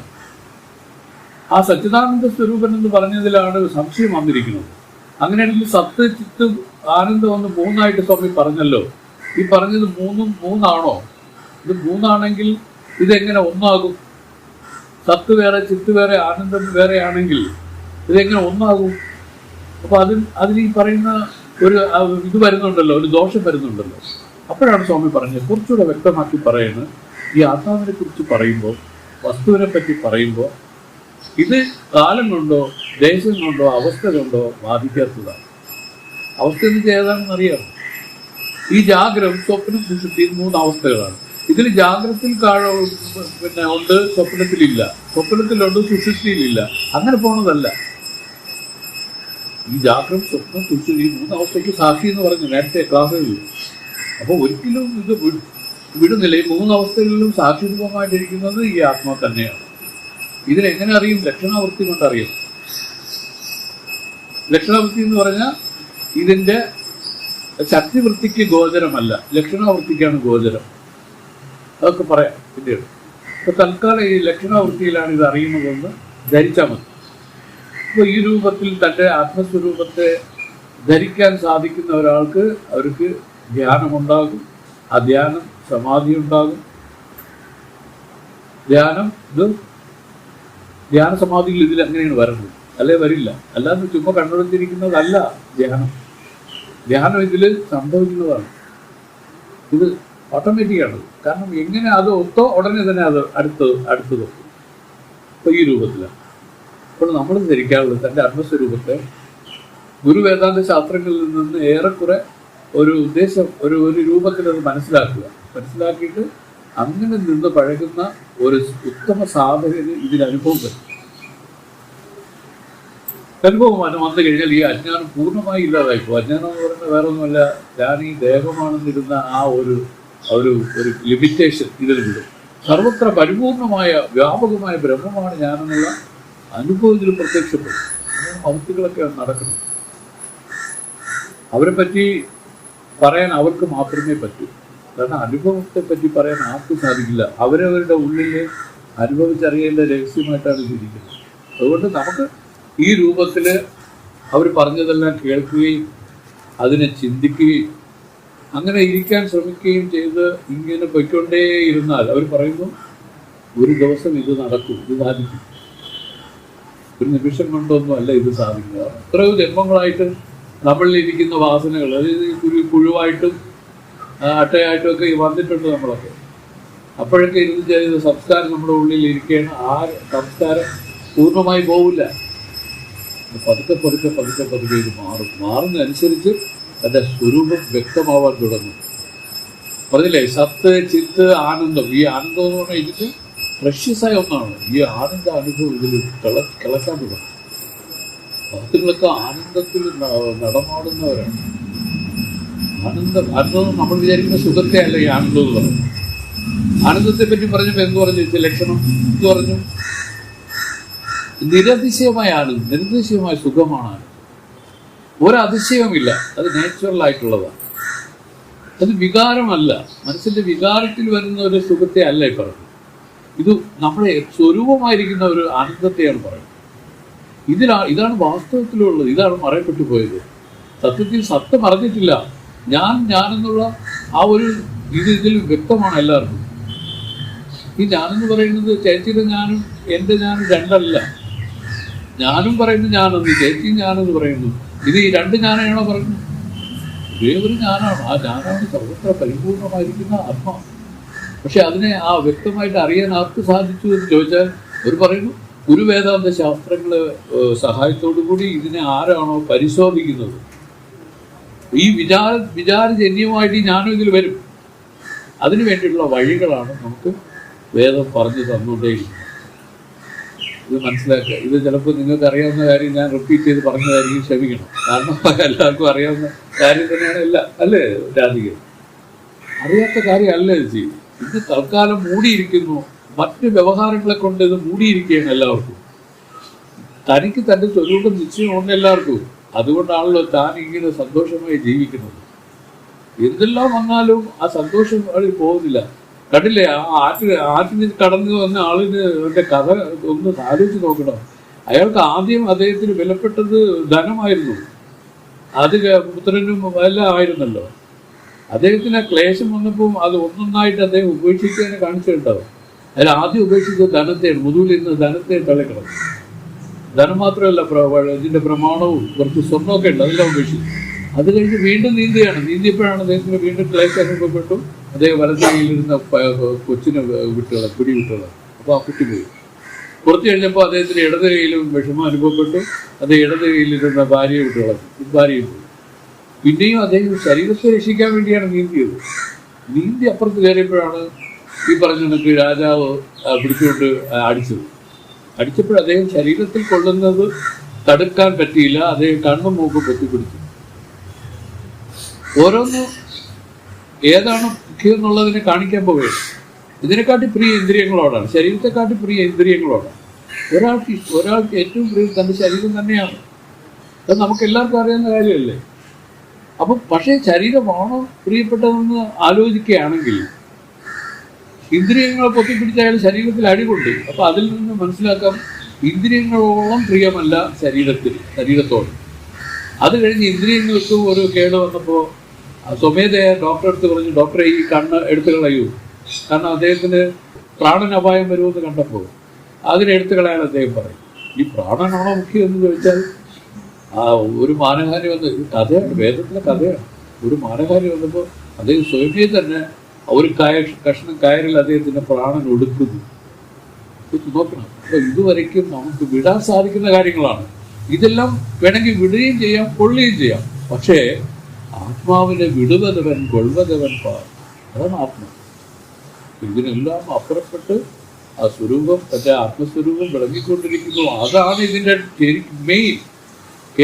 ആ സച്ചിദാനന്ദ സ്വരൂപൻ എന്ന് പറഞ്ഞതിലാണ് സംശയം വന്നിരിക്കുന്നത്. അങ്ങനെയാണെങ്കിൽ സത്ത്, ചിത്ത്, ആനന്ദം എന്ന് മൂന്നായിട്ട് സ്വാമി പറഞ്ഞല്ലോ. ഈ പറഞ്ഞത് മൂന്നാണോ? ഇത് മൂന്നാണെങ്കിൽ ഇതെങ്ങനെ ഒന്നാകും? സത്ത് വേറെ, ചിത്ത് വേറെ, ആനന്ദം വേറെ ആണെങ്കിൽ ഇതെങ്ങനെ ഒന്നാകും? അപ്പൊ അതിൽ ഈ പറയുന്ന ഒരു ഇത് വരുന്നുണ്ടല്ലോ, ഒരു ദോഷം വരുന്നുണ്ടല്ലോ. അപ്പോഴാണ് സ്വാമി പറഞ്ഞത്, കുറച്ചുകൂടെ വ്യക്തമാക്കി പറയുന്നത്, ഈ ആത്മാവിനെ കുറിച്ച് പറയുമ്പോൾ, വസ്തുവിനെ പറ്റി പറയുമ്പോൾ ഇത് കാലം കൊണ്ടോ ദേശം കൊണ്ടോ അവസ്ഥ കൊണ്ടോ ബാധിക്കാത്തതാണ്. അവസ്ഥ എന്ന് വെച്ചാൽ ഏതാണെന്ന് അറിയാം. ഈ ജാഗ്രത, സ്വപ്നം, സുഷുപ്തി 3 അവസ്ഥകളാണ്. ഇതിൽ ജാഗ്രതത്തിൽ പിന്നെ ഉണ്ട്, സ്വപ്നത്തിലില്ല. സ്വപ്നത്തിലുണ്ട്, സുഷുപ്തിയിലില്ല. അങ്ങനെ പോണതല്ല. ഈ ജാഗ്രത, സ്വപ്നം, സുഷുപ്തി 3 അവസ്ഥയ്ക്ക് സാക്ഷി എന്ന് പറഞ്ഞു നേരത്തെ ക്ലാസ്സിൽ. അപ്പോൾ ഒരിക്കലും ഇത് വിടുന്നില്ല. ഈ 3 അവസ്ഥകളിലും സാക്ഷിരൂപമായിട്ടിരിക്കുന്നത് ഈ ആത്മാ തന്നെയാണ്. ഇതിനെങ്ങനെ അറിയും? ലക്ഷണാവൃത്തി കൊണ്ട് അറിയും. ലക്ഷണാവൃത്തി എന്ന് പറഞ്ഞാൽ ഇതിൻ്റെ ശക്തിവൃത്തിക്ക് ഗോചരമല്ല, ലക്ഷണാവൃത്തിക്കാണ് ഗോചരം. അതൊക്കെ പറയാം പിന്നീട്. ഇപ്പൊ തൽക്കാലം ഈ ലക്ഷണാവൃത്തിയിലാണ് ഇത് അറിയുന്നതെന്ന് ധരിച്ചാൽ മതി. അപ്പോൾ ഈ രൂപത്തിൽ തൻ്റെ ആത്മസ്വരൂപത്തെ ധരിക്കാൻ സാധിക്കുന്ന ഒരാൾക്ക് അവർക്ക് ധ്യാനമുണ്ടാകും. ആ ധ്യാനം സമാധി ഉണ്ടാകും. ധ്യാന സമാധിയിൽ ഇതിൽ അങ്ങനെയാണ് വരുന്നത്, അല്ലേ വരില്ല. അല്ലാതെ ചുമ്മാ കണ്ടുപിടിച്ചിരിക്കുന്നതല്ല ധ്യാനം. ധ്യാനം ഇതിൽ സംഭവിക്കുന്നതാണ്. ഇത് ഓട്ടോമാറ്റിക്കാണ്. കാരണം എങ്ങനെ അത് ഒത്തോ ഉടനെ തന്നെ അത് അടുത്തത് ഇപ്പോൾ ഈ രൂപത്തിലാണ്. അപ്പോൾ നമ്മൾ ധരിക്കാറുള്ളത് തൻ്റെ ആത്മസ്വരൂപത്തെ ഗുരു വേദാന്ത ശാസ്ത്രങ്ങളിൽ നിന്ന് ഏറെക്കുറെ ഒരു ഉദ്ദേശം, ഒരു രൂപത്തിൽ അത് മനസ്സിലാക്കിയിട്ട് അങ്ങനെ നിന്ന് പഴകുന്ന ഒരു ഉത്തമ സാധകന് ഇതിനനുഭവം വരും. അനുഭവം വന്നു കഴിഞ്ഞാൽ ഈ അജ്ഞാനം പൂർണ്ണമായി ഇല്ലാതായിപ്പോ. അജ്ഞാനം എന്ന് പറയുന്നത് വേറെ ഒന്നുമല്ല, ഞാൻ ഈ ദേഹമാണെന്നിരുന്ന ആ ഒരു ലിമിറ്റേഷൻ ഇതിൽ വിടും. സർവത്ര പരിപൂർണമായ വ്യാപകമായ ബ്രഹ്മമാണ് ഞാനെന്നുള്ള അനുഭവം ഇതിൽ പ്രത്യക്ഷപ്പെടും. ഭക്തികളൊക്കെ നടക്കണം. അവരെ പറ്റി പറയാൻ അവർക്ക് മാത്രമേ പറ്റൂ. കാരണം അനുഭവത്തെ പറ്റി പറയാൻ ആർക്കും സാധിക്കില്ല. അവരവരുടെ ഉള്ളിൽ അനുഭവിച്ചറിയേണ്ട രഹസ്യമായിട്ടാണ് ഇതിരിക്കുന്നത്. അതുകൊണ്ട് നമുക്ക് ഈ രൂപത്തിൽ അവർ പറഞ്ഞതെല്ലാം കേൾക്കുകയും അതിനെ ചിന്തിക്കുകയും അങ്ങനെ ഇരിക്കാൻ ശ്രമിക്കുകയും ചെയ്ത് ഇങ്ങനെ പൊയ്ക്കൊണ്ടേയിരുന്നാൽ അവർ പറയുന്നു ഒരു ദിവസം ഇത് നടക്കും, ഇത് സാധിക്കും. ഒരു നിമിഷം കൊണ്ടൊന്നും അല്ല ഇത് സാധിക്കുക. എത്രയോ ജന്മങ്ങളായിട്ട് നമ്മളിൽ ഇരിക്കുന്ന വാസനകൾ, അതായത് പുഴുവായിട്ടും അട്ടയായിട്ടും ഒക്കെ വന്നിട്ടുണ്ട് നമ്മളൊക്കെ. അപ്പോഴൊക്കെ ഇരുന്ന് ചെയ്ത സംസ്കാരം നമ്മുടെ ഉള്ളിൽ ഇരിക്കുകയാണ്. ആ സംസ്കാരം പൂർണ്ണമായി പോവില്ല. പതുക്കെ ഇത് മാറുന്നതനുസരിച്ച് അതിൻ്റെ സ്വരൂപം വ്യക്തമാവാൻ തുടങ്ങും. പറഞ്ഞില്ലേ, സത്ത്, ചിത്ത്, ആനന്ദം. ഈ ആനന്ദം എന്ന് പറഞ്ഞാൽ ഇതിന് പ്രഷ്യസായ ഒന്നാണ്. ഈ ആനന്ദ അനുഭവം ഇതിൽ കിളക്കാൻ തുടങ്ങും. ഭക്തങ്ങളൊക്കെ ആനന്ദത്തിൽ നടമാടുന്നവരാണ്. ആനന്ദം നമ്മൾ വിചാരിക്കുന്ന സുഖത്തെ അല്ല ഈ ആനന്ദം എന്ന് പറഞ്ഞു. ആനന്ദത്തെ പറ്റി പറഞ്ഞപ്പോൾ എന്ത് പറഞ്ഞു? ലക്ഷണം എന്ത് പറഞ്ഞു? നിരതിശയമായ ആനന്ദം, നിരതിശയമായ സുഖമാണ് ആനന്ദം. ഒരതിശയമില്ല, അത് നാച്ചുറലായിട്ടുള്ളതാണ്. അത് വികാരമല്ല, മനസ്സിന്റെ വികാരത്തിൽ വരുന്ന ഒരു സുഖത്തെ അല്ല ഈ പറയുന്നത്. ഇത് നമ്മുടെ സ്വരൂപമായിരിക്കുന്ന ഒരു ആനന്ദത്തെയാണ് പറയുന്നത്. ഇതാണ് വാസ്തവത്തിലുള്ളത്. ഇതാണ് മറയപ്പെട്ടു പോയത്. സത്യത്തിൽ സത്യം അറിഞ്ഞിട്ടില്ല. ഞാനെന്നുള്ള ആ ഒരു ഇതിൽ വ്യക്തമാണ് എല്ലാവർക്കും. ഈ ഞാനെന്ന് പറയുന്നത് ചേച്ചിയുടെ ഞാനും എൻ്റെ ഞാനും രണ്ടല്ല. ഞാനും പറയുന്നു ഞാനെന്ന്, ചേച്ചിയും ഞാനെന്ന് പറയുന്നു. ഇത് ഈ രണ്ട് ഞാനാണോ പറയുന്നത്? ഒരേ ഒരു ഞാനാണ്. ആ ഞാനാണ് സർവത്ര പരിപൂർണമായിരിക്കുന്ന ആത്മ. പക്ഷെ അതിനെ ആ വ്യക്തമായിട്ട് അറിയാൻ ആർക്ക് സാധിച്ചു എന്ന് ചോദിച്ചാൽ ഒരു പറയുന്നു, ഒരു വേദാന്ത ശാസ്ത്രങ്ങളെ സഹായത്തോടു കൂടി ഇതിനെ ആരാണോ പരിശോധിക്കുന്നത്, ഈ വിചാരജന്യമായിട്ട് ഞാനും ഇതിൽ വരും. അതിനു വേണ്ടിയിട്ടുള്ള വഴികളാണ് നമുക്ക് വേദം പറഞ്ഞു തന്നുകൊണ്ടേയിരിക്കുന്നത്. ഇത് മനസ്സിലാക്കുക. ഇത് ചിലപ്പോൾ നിങ്ങൾക്ക് അറിയാവുന്ന കാര്യം ഞാൻ റിപ്പീറ്റ് ചെയ്ത് പറഞ്ഞതായിരിക്കും, ക്ഷമിക്കണം. കാരണം എല്ലാവർക്കും അറിയാവുന്ന കാര്യം തന്നെയാണ് എല്ലാം, അല്ലേ രാധിക? അറിയാത്ത കാര്യമല്ല ഇത് ചെയ്യും. ഇത് തൽക്കാലം മൂടിയിരിക്കുന്നു. മറ്റ് വ്യവഹാരങ്ങളെ കൊണ്ട് ഇത് മൂടിയിരിക്കുകയാണ് എല്ലാവർക്കും. തനിക്ക് തൻ്റെ സ്വരൂപം നിശ്ചയമുണ്ട് എല്ലാവർക്കും. അതുകൊണ്ടാണല്ലോ താൻ ഇങ്ങനെ സന്തോഷമായി ജീവിക്കുന്നത്. എന്തെല്ലാം വന്നാലും ആ സന്തോഷം അതിൽ പോകുന്നില്ല. കണ്ടില്ലേ, ആ ആറ്റിന് കടന്നു വന്ന ആളിന്റെ കഥ ഒന്ന് ആലോചിച്ച് നോക്കണം. അയാൾക്ക് ആദ്യം അദ്ദേഹത്തിന് വിലപ്പെട്ടത് ധനമായിരുന്നു. അത് പുത്രനും എല്ലാം ആയിരുന്നല്ലോ. അദ്ദേഹത്തിന് ക്ലേശം വന്നപ്പോൾ അത് ഒന്നൊന്നായിട്ട് അദ്ദേഹം ഉപേക്ഷിക്കാനെ കാണിച്ചിട്ടുണ്ടാവും. അതിൽ ആദ്യം ഉപേക്ഷിച്ചത് ധനത്തെയാണ്. മുതുകിലിരുന്ന് ധനത്തെ തള്ളിക്കിടന്നു. ധനം മാത്രമല്ല, ഇതിന്റെ പ്രമാണവും കുറച്ച് സ്വർണ്ണമൊക്കെ ഉണ്ട്, അതെല്ലാം ഉപേക്ഷിച്ചു. അത് കഴിഞ്ഞ് വീണ്ടും നീന്തിയപ്പോഴാണ് അദ്ദേഹത്തിന് വീണ്ടും ക്ലേശം അനുഭവപ്പെട്ടു. അദ്ദേഹം വലത് കയ്യിലിരുന്ന കൊച്ചിനെ പിടിവിട്ടുള്ളത്. അപ്പോൾ ആ കുട്ടി പോയി. കുറച്ച് കഴിഞ്ഞപ്പോൾ അദ്ദേഹത്തിന് ഇടത് കയ്യിലും വിഷമം അനുഭവപ്പെട്ടു. അദ്ദേഹം ഇടത് കയ്യിലിരുന്ന ഭാര്യയെ വിട്ടുകളഞ്ഞു. ഭാര്യയും പോയി. പിന്നെയും അദ്ദേഹം ശരീരത്തെ രക്ഷിക്കാൻ വേണ്ടിയാണ് നീന്തിയത്. നീന്തി അപ്പുറത്ത് കയറിയപ്പോഴാണ് ഈ പറഞ്ഞ കണക്ക് രാജാവ് പിടിച്ചുകൊണ്ട് അടിച്ചപ്പോൾ അദ്ദേഹം ശരീരത്തിൽ കൊള്ളുന്നത് തടുക്കാൻ പറ്റിയില്ല. അദ്ദേഹം കണ്ണും മൂക്കും പൊത്തിപ്പിടിച്ചു. ഓരോന്നും ഏതാണ് മുഖ്യം എന്നുള്ളതിനെ കാണിക്കാൻ പോവുകയാണ്. ഇതിനെക്കാട്ടി പ്രിയ ഇന്ദ്രിയങ്ങളോടാണ്, ശരീരത്തെക്കാട്ടി പ്രിയ ഇന്ദ്രിയങ്ങളോടാണ്. ഒരാൾക്ക് ഏറ്റവും പ്രിയം തൻ്റെ ശരീരം തന്നെയാണ്. അത് നമുക്ക് എല്ലാവർക്കും അറിയാവുന്ന കാര്യമല്ലേ. അപ്പം പക്ഷേ ശരീരമാണോ പ്രിയപ്പെട്ടതെന്ന് ആലോചിക്കുകയാണെങ്കിൽ ഇന്ദ്രിയങ്ങളെ പൊത്തിപ്പിടിച്ച അയാൾ ശരീരത്തിൽ അടികൊണ്ടു. അപ്പോൾ അതിൽ നിന്ന് മനസ്സിലാക്കാം, ഇന്ദ്രിയങ്ങളോളം പ്രിയമല്ല ശരീരത്തോട്. അത് കഴിഞ്ഞ് ഇന്ദ്രിയങ്ങൾക്ക് ഒരു കേട് വന്നപ്പോൾ സ്വമേധയാ ഡോക്ടറെ അടുത്ത് പറഞ്ഞു, ഡോക്ടറെ ഈ കണ്ണ് എടുത്തു കളയൂ, കാരണം അദ്ദേഹത്തിന് പ്രാണൻ അപായം വരുമെന്ന് കണ്ടപ്പോൾ അതിനെടുത്തു കളയാൻ അദ്ദേഹം പറയും. ഈ പ്രാണനാണോ മുഖ്യം എന്ന് ചോദിച്ചാൽ ഒരു മാനഹാനി വന്ന് കഥയാണ്, വേദത്തിലെ കഥയാണ്. ഒരു മാനഹാനി വന്നപ്പോൾ അദ്ദേഹം സ്വയമേ തന്നെ ഒരു കഷ്ണം കയറിൽ അദ്ദേഹത്തിൻ്റെ പ്രാണൻ ഒടുക്കുന്നു. നോക്കണം. അപ്പോൾ ഇതുവരയ്ക്കും നമുക്ക് വിടാൻ സാധിക്കുന്ന കാര്യങ്ങളാണ്. ഇതെല്ലാം വേണമെങ്കിൽ വിടുകയും ചെയ്യാം, കൊള്ളുകയും ചെയ്യാം. പക്ഷേ ആത്മാവിനെ വിടുവതവൻ കൊള്ളുവതവൻ അതാണ് ആത്മാ. ഇതിനെല്ലാം അപ്പുറപ്പെട്ട് ആ സ്വരൂപം, തൻ്റെ ആത്മസ്വരൂപം വിളങ്ങിക്കൊണ്ടിരിക്കുന്നു. അതാണ് ഇതിൻ്റെ മെയിൻ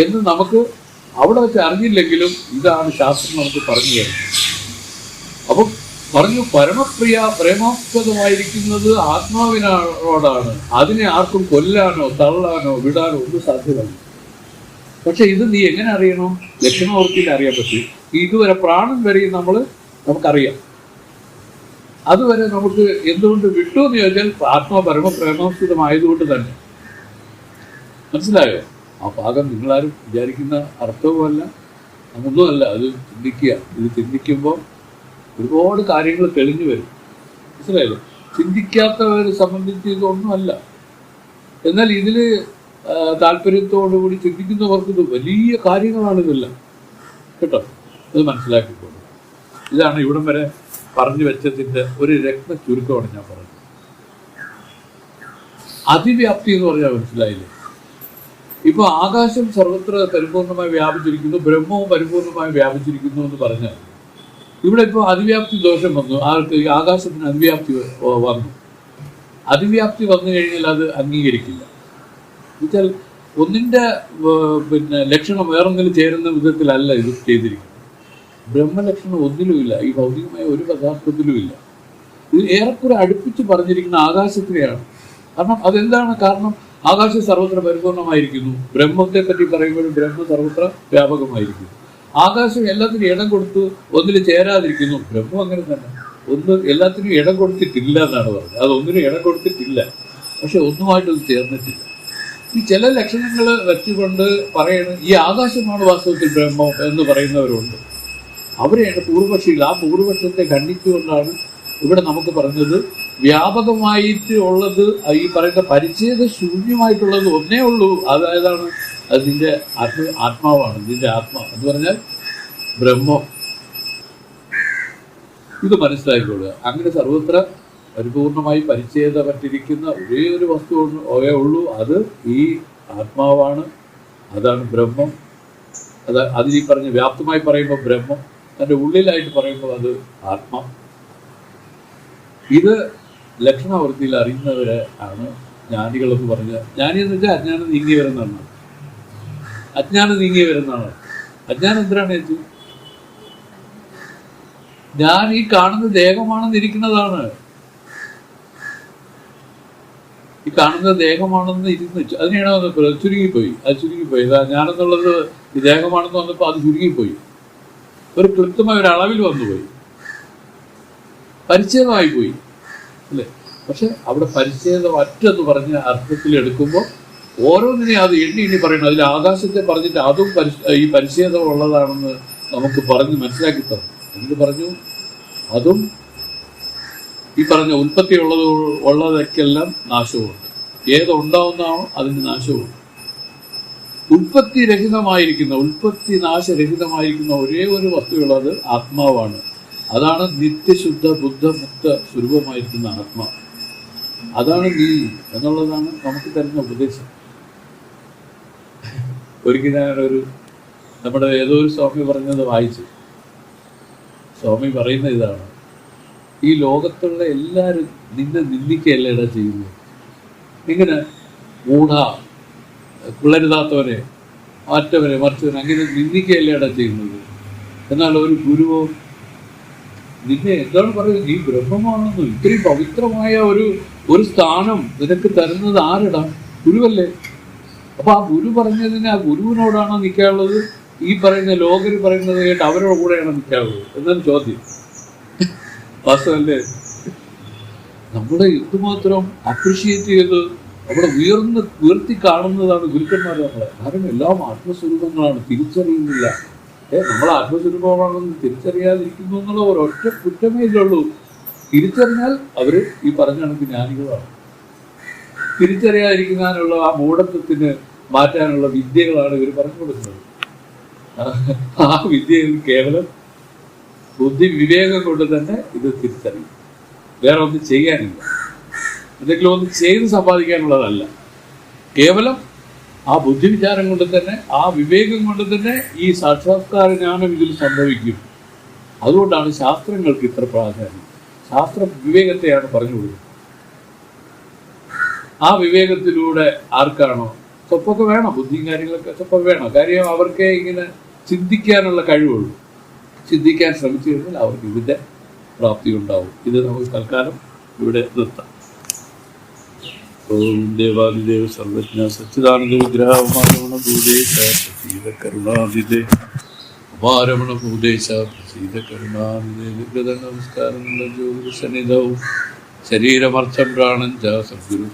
എന്ന് നമുക്ക് അവിടെ വെച്ച് അറിഞ്ഞില്ലെങ്കിലും ഇതാണ് ശാസ്ത്രം നമുക്ക് പറഞ്ഞു തരുന്നത്. അപ്പം പറഞ്ഞു, പ്രേമാസ്പദമായിരിക്കുന്നത് ആത്മാവിനോടാണ്. അതിനെ ആർക്കും കൊല്ലാനോ തള്ളാനോ വിടാനോ ഒന്നും സാധ്യമല്ല. പക്ഷെ ഇത് നീ എങ്ങനെ അറിയണം? ലക്ഷണവൃത്തിയിൽ അറിയാൻ പറ്റും. ഇതുവരെ പ്രാണൻ വരെയും നമുക്കറിയാം. അതുവരെ നമുക്ക് എന്തുകൊണ്ട് വിട്ടു എന്ന് ചോദിച്ചാൽ ആത്മാ പ്രേമാസ്പദമായതുകൊണ്ട് തന്നെ. മനസ്സിലായോ? ആ ഭാഗം നിങ്ങളാരും വിചാരിക്കുന്ന അർത്ഥവുമല്ല, ഒന്നുമല്ല. അത് ചിന്തിക്കുക. ഇത് ചിന്തിക്കുമ്പോൾ ഒരുപാട് കാര്യങ്ങൾ തെളിഞ്ഞു വരും. മനസ്സിലായല്ലോ? ചിന്തിക്കാത്തവരെ സംബന്ധിച്ച് ഇതൊന്നുമല്ല. എന്നാൽ ഇതിൽ താല്പര്യത്തോടുകൂടി ചിന്തിക്കുന്നവർക്ക് ഇത് വലിയ കാര്യങ്ങളാണ് ഇതെല്ലാം. കേട്ടോ? ഇത് മനസ്സിലാക്കിക്കോളൂ. ഇതാണ് ഇവിടം വരെ പറഞ്ഞു വെച്ചതിൻ്റെ ഒരു രത്ന ചുരുക്കമാണ് ഞാൻ പറഞ്ഞത്. അതിവ്യാപ്തി എന്ന് പറഞ്ഞാൽ മനസ്സിലായില്ലേ? ഇപ്പോൾ ആകാശം സർവത്ര പരിപൂർണമായി വ്യാപിച്ചിരിക്കുന്നു, ബ്രഹ്മവും പരിപൂർണമായി വ്യാപിച്ചിരിക്കുന്നു എന്ന് പറഞ്ഞാൽ ഇവിടെ ഇപ്പോൾ അതിവ്യാപ്തി ദോഷം വന്നു, ആൾക്ക് ഈ ആകാശത്തിന് അതിവ്യാപ്തി വന്നു. അതിവ്യാപ്തി വന്നു കഴിഞ്ഞാൽ അത് അംഗീകരിക്കില്ല. എന്നുവെച്ചാൽ ഒന്നിൻ്റെ ലക്ഷണം വേറൊന്നിൽ ചേരുന്ന വിധത്തിലല്ല ഇത് ചെയ്തിരിക്കുന്നത്. ബ്രഹ്മലക്ഷണം ഒന്നിലുമില്ല, ഈ ഭൗതികമായ ഒരു പദാർത്ഥത്തിലുമില്ല. ഇത് ഏറെക്കുറെ അടുപ്പിച്ച് പറഞ്ഞിരിക്കുന്ന ആകാശത്തിനെയാണ്. കാരണം അതെന്താണ് കാരണം? ആകാശം സർവത്ര പരിപൂർണമായിരിക്കുന്നു. ബ്രഹ്മത്തെ പറ്റി പറയുമ്പോഴും ബ്രഹ്മ സർവത്ര വ്യാപകമായിരിക്കുന്നു. ആകാശം എല്ലാത്തിനും ഇടം കൊടുത്ത് ഒന്നിൽ ചേരാതിരിക്കുന്നു. ബ്രഹ്മം അങ്ങനെ തന്നെ, ഒന്ന് എല്ലാത്തിനും ഇടം കൊടുത്തിട്ടില്ല എന്നാണ് പറഞ്ഞത്. അതൊന്നിനും ഇടം കൊടുത്തിട്ടില്ല, പക്ഷെ ഒന്നുമായിട്ടൊന്നും ചേർന്നിട്ടില്ല. ഈ ചില ലക്ഷണങ്ങൾ വെച്ചുകൊണ്ട് പറയുന്നത് ഈ ആകാശമാണ് വാസ്തവത്തിൽ ബ്രഹ്മം എന്ന് പറയുന്നവരുണ്ട്. അവരെയാണ് പൂർവപക്ഷികൾ. ആ പൂർവപക്ഷത്തെ ഖണ്ഡിച്ചുകൊണ്ടാണ് ഇവിടെ നമുക്ക് പറഞ്ഞത് വ്യാപകമായിട്ട് ഉള്ളത് ഈ പറയുന്ന പരിച്ഛേദ ശൂന്യമായിട്ടുള്ളത് ഒന്നേ ഉള്ളൂ. അതായതാണ് അതിൻ്റെ ആത്മാവാണ്. ഇതിൻ്റെ ആത്മാ എന്ന് പറഞ്ഞാൽ ബ്രഹ്മം. ഇത് മനസ്സിലാക്കിക്കൊള്ളുക. അങ്ങനെ സർവത്ര പരിപൂർണമായി പരിച്ഛേദപ്പെട്ടിരിക്കുന്ന ഒരേ ഒരു വസ്തു ഉള്ളൂ, അത് ഈ ആത്മാവാണ്. അതാണ് ബ്രഹ്മം. അതിൽ ഈ പറഞ്ഞ് വ്യാപ്തമായി പറയുമ്പോൾ ബ്രഹ്മം, അതിൻ്റെ ഉള്ളിലായിട്ട് പറയുമ്പോൾ അത് ആത്മ. ഇത് ലക്ഷണാവൃത്തിയിൽ അറിയുന്നവരെ ആണ് ജ്ഞാനികളെന്ന് പറഞ്ഞാൽ. ജ്ഞാനി എന്ന് വെച്ചാൽ അജ്ഞാനം നീങ്ങി വരുന്നതാണ്. അജ്ഞാനം നീങ്ങി വരുന്നതാണ്. അജ്ഞാനം എന്തിനാണ് ചേച്ചി? ഞാൻ ഈ കാണുന്ന ദേഹമാണെന്നിരിക്കുന്നതാണ്. ഈ കാണുന്ന ദേഹമാണെന്ന് ഇരുന്ന് അതിനെയാണ് വന്നപ്പോൾ ചുരുങ്ങിപ്പോയി. അത് ചുരുങ്ങിപ്പോയി. ഞാനെന്നുള്ളത് ഈ ദേഹമാണെന്ന് വന്നപ്പോൾ അത് ചുരുങ്ങിപ്പോയി. ഒരു കൃത്യമായ ഒരു അളവിൽ വന്നുപോയി, പരിച്ഛേദമായി പോയി അല്ലേ? പക്ഷെ അവിടെ പരിച്ഛേദം അറ്റെന്ന് പറഞ്ഞ അർത്ഥത്തിൽ എടുക്കുമ്പോൾ ഓരോന്നിനെയും അത് എണ്ണി പറയണം. അതിൽ ആകാശത്തെ പറഞ്ഞിട്ട് അതും ഈ പരിച്ഛേദം ഉള്ളതാണെന്ന് നമുക്ക് പറഞ്ഞ് മനസ്സിലാക്കി തന്നു. എന്ത് പറഞ്ഞു? അതും ഈ പറഞ്ഞ ഉൽപ്പത്തി ഉള്ളതൊക്കെല്ലാം നാശവുമുണ്ട്. ഏതുണ്ടാവുന്നതാണോ അതിന് നാശവുമുണ്ട്. ഉൽപ്പത്തി നാശരഹിതമായിരിക്കുന്ന ഒരേ ഒരു വസ്തുവുള്ളത് ആത്മാവാണ്. അതാണ് നിത്യശുദ്ധ ബുദ്ധമുക്ത സ്വരൂപമായിരിക്കുന്ന ആത്മാവ്. അതാണ് നീ എന്നുള്ളതാണ് നമുക്ക് തരുന്ന ഉപദേശം. ഒരിക്കൽ ഞാനൊരു നമ്മുടെ ഏതോ ഒരു സ്വാമി പറഞ്ഞത് വായിച്ചു. സ്വാമി പറയുന്ന ഇതാണ്: ഈ ലോകത്തുള്ള എല്ലാവരും നിന്നെ നിന്ദിക്കുകയല്ലേടാ ചെയ്യുന്നത്. ഇങ്ങനെ മൂഢ, പിള്ളരുതാത്തവരെ, മാറ്റവരെ, മറിച്ചവരെ അങ്ങനെ നിന്ദിക്കുകയല്ലേടാ ചെയ്യുന്നത്. എന്നാൽ ഒരു ഗുരുവോ നിന്നെ എന്താണ് പറയുന്നത്? നീ ബ്രഹ്മമാണെന്ന്, ഇത്രയും പവിത്രമായ ഒരു സ്ഥാനം നിനക്ക് തരുന്നത് ആരടാ? ഗുരുവല്ലേ. അപ്പൊ ആ ഗുരു പറഞ്ഞതിന് ആ ഗുരുവിനോടാണോ നിൽക്കാനുള്ളത്? ഈ പറയുന്ന ലോകര് പറയുന്നത് കേട്ട് അവരുടെ കൂടെയാണോ നിൽക്കാനുള്ളത് എന്നൊരു ചോദ്യം. വാസ്തവല്ലേ? നമ്മളെ എന്തുമാത്രം അപ്രിഷിയേറ്റ് ചെയ്ത് അവിടെ ഉയർത്തി കാണുന്നതാണ് ഗുരുക്കന്മാർ നമ്മളെ. കാരണം എല്ലാം ആത്മസ്വരൂപങ്ങളാണ്, തിരിച്ചറിയുന്നില്ല. നമ്മൾ ആത്മസ്വരൂപമാണെന്ന് തിരിച്ചറിയാതിരിക്കുന്നു എന്നുള്ള ഒരൊറ്റ കുറ്റമേ ഇല്ലുള്ളൂ. തിരിച്ചറിഞ്ഞാൽ അവര് ഈ പറഞ്ഞ കണക്ക് ജ്ഞാനികളാണ്. തിരിച്ചറിയാതിരിക്കാനുള്ള ആ മൂഢത്വത്തിന് മാറ്റാനുള്ള വിദ്യകളാണ് ഇവർ പറഞ്ഞു കൊടുക്കുന്നത്. ആ വിദ്യയിൽ കേവലം ബുദ്ധി വിവേകം കൊണ്ട് തന്നെ ഇത് തിരിച്ചറിയും. വേറെ ഒന്നും ചെയ്യാനില്ല, എന്തെങ്കിലും ഒന്ന് ചെയ്ത് സമ്പാദിക്കാനുള്ളതല്ല. കേവലം ആ ബുദ്ധിവിചാരം കൊണ്ട് തന്നെ, ആ വിവേകം കൊണ്ട് തന്നെ ഈ സാക്ഷാത്കാര ജ്ഞാനം ഇതിൽ സംഭവിക്കും. അതുകൊണ്ടാണ് ശാസ്ത്രങ്ങൾക്ക് ഇത്ര പ്രാധാന്യം. ശാസ്ത്രം വിവേകത്തെയാണ് പറഞ്ഞു കൊടുക്കുന്നത്. ആ വിവേകത്തിലൂടെ ആർക്കാണോ സ്വപ്പൊക്കെ വേണം, ബുദ്ധിയും കാര്യങ്ങളൊക്കെ സ്വപ്പം വേണം. കാര്യം അവർക്ക് ഇങ്ങനെ ചിന്തിക്കാനുള്ള കഴിവുള്ളൂ. ചിന്തിക്കാൻ ശ്രമിച്ചു കഴിഞ്ഞാൽ അവർക്ക് ഇതിൻ്റെ പ്രാപ്തി ഉണ്ടാവും. ഇത് നമുക്ക് തൽക്കാലം ഇവിടെ നിർത്താം. ഓം ദേവാദിദേവ സർവജ്ഞ സച്ചിദാനന്ദ വിഗ്രഹമാരമണ ഭൂദേശ പ്രസീദ കരുണാദിദേ ഉപാരമണ ഭൂദേശ പ്രസീദ കരുണാദിദേ. വിഗ്രത നമസ്കാരം ജ്യോതി സന്നിധവും ശരീരമർത്ഥം പ്രാണഞ്ച സദ്ഗുരു.